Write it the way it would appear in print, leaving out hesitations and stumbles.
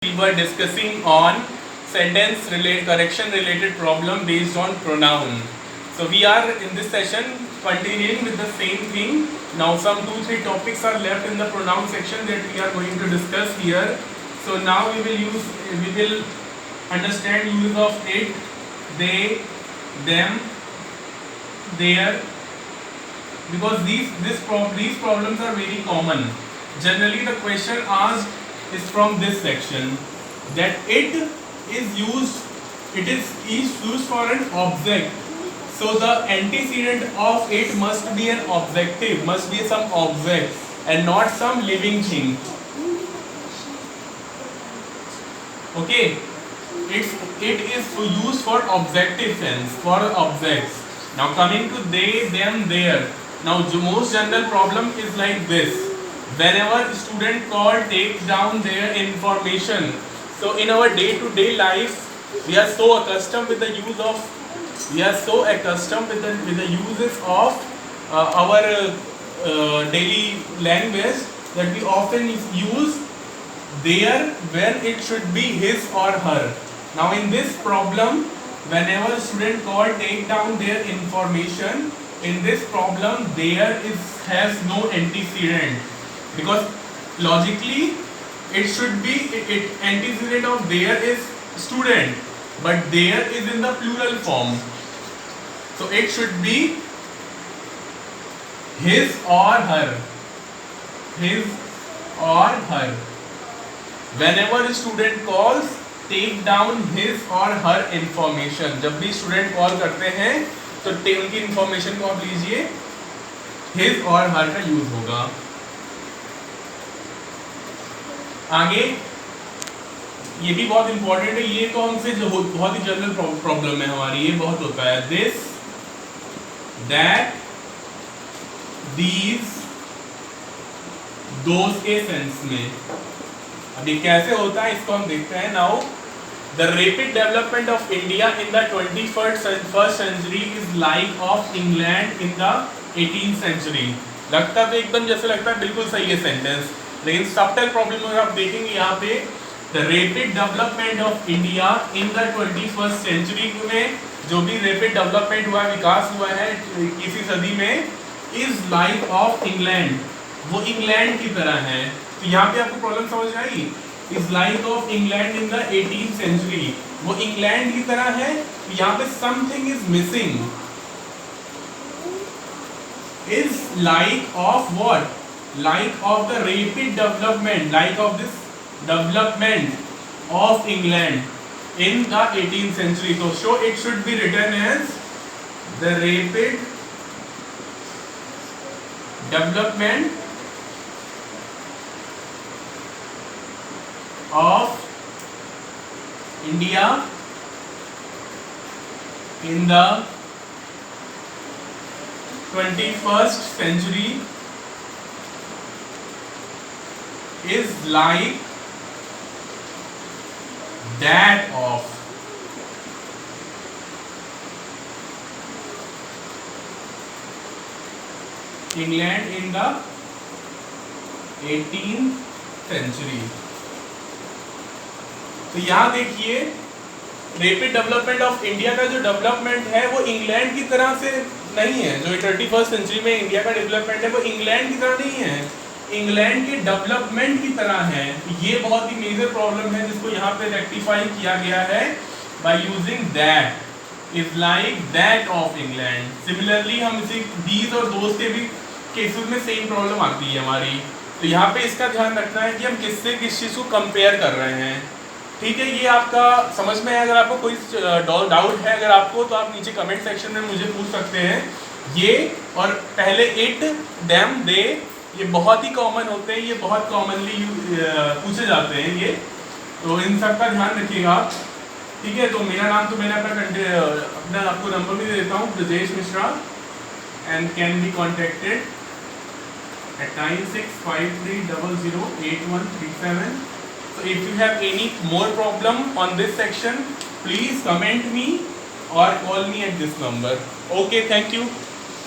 We were discussing on correction related problem based on pronoun. So we are in this session continuing with the same thing. Now some 2-3 topics are left in the pronoun section that we are going to discuss here. So now we will understand use of it, they, them, their, because these problems are very common. Generally the question asked is from this section, that it is used for an object. So the antecedent of it must be an objective, must be some object and not some living thing. Okay, it is used for objective sense, for objects. Now coming to they, them, their. Now the most general problem is like this. Whenever student call take down their information. So in our day-to-day life, we are so accustomed with the uses of our daily language that we often use there when it should be his or her. Now in this problem, whenever student call take down their information, in this problem there has no antecedent, because logically it should be antecedent of there is student, but there is in the plural form, so it should be his or her. Whenever student calls take down his or her information, जब भी student call करते हैं तो उनकी information को आप लीजिए, his और her का यूज होगा. आगे ये भी बहुत इंपॉर्टेंट है, ये तो हमसे जो बहुत ही जनरल प्रॉब्लम है हमारी, ये बहुत होता है. दिस, दैट, दीज, दोस के सेंस में. अब ये कैसे होता है इसको हम देखते हैं. Now the rapid development of India in the 21st century is like of England in the 18th century. लगता तो एकदम जैसे लगता है बिल्कुल सही है सेंटेंस, लेकिन सबटल प्रॉब्लम अगर आप देखेंगे यहाँ पे, the rapid development of India in the 21st century में जो भी रैपिड डेवलपमेंट हुआ, विकास हुआ है 21वीं सदी में, इज लाइक ऑफ इंग्लैंड, वो इंग्लैंड की तरह है. तो यहाँ पे आपको प्रॉब्लम समझ आई. Is like of England in the 18th century, वो इंग्लैंड की तरह है. तो यहाँ पे something is missing. Is like of what? Like of the rapid development, like of this development of England in the 18th century. So it should be written as the rapid development of India in the 21st century is like that of England in the 18th century. तो यहाँ देखिए, rapid development of India का जो development है वो England की तरह से नहीं है. जो 21st सेंचुरी में इंडिया का डेवलपमेंट है वो इंग्लैंड की तरह नहीं है, इंग्लैंड के डेवलपमेंट की तरह है. ये बहुत ही मेजर प्रॉब्लम है जिसको यहाँ पे रेक्टिफाई किया गया है by using that. Is like that of England. Similarly हम इसे दीज और दोस्त के भी केसेस में सेम प्रॉब्लम आती है हमारी. तो यहाँ पे इसका ध्यान रखना है कि हम किससे किस चीज़ को कंपेयर कर रहे हैं. ठीक है, ये आपका समझ में है. अगर आपको कोई डाउट है अगर आपको, तो आप नीचे कमेंट सेक्शन में मुझे पूछ सकते हैं. ये और पहले इट, देम, दे, ये बहुत ही कॉमन होते हैं, ये बहुत कॉमनली पूछे जाते हैं ये. तो इन सब का ध्यान रखिएगा आप. ठीक है, तो मेरा नाम तो मैंने अपना आपको नंबर भी दे देता हूँ, Brajesh Mishra, and can be contacted at 9653008137. So if you have any more problem on this section, please comment me or call me at this number. Okay, thank you.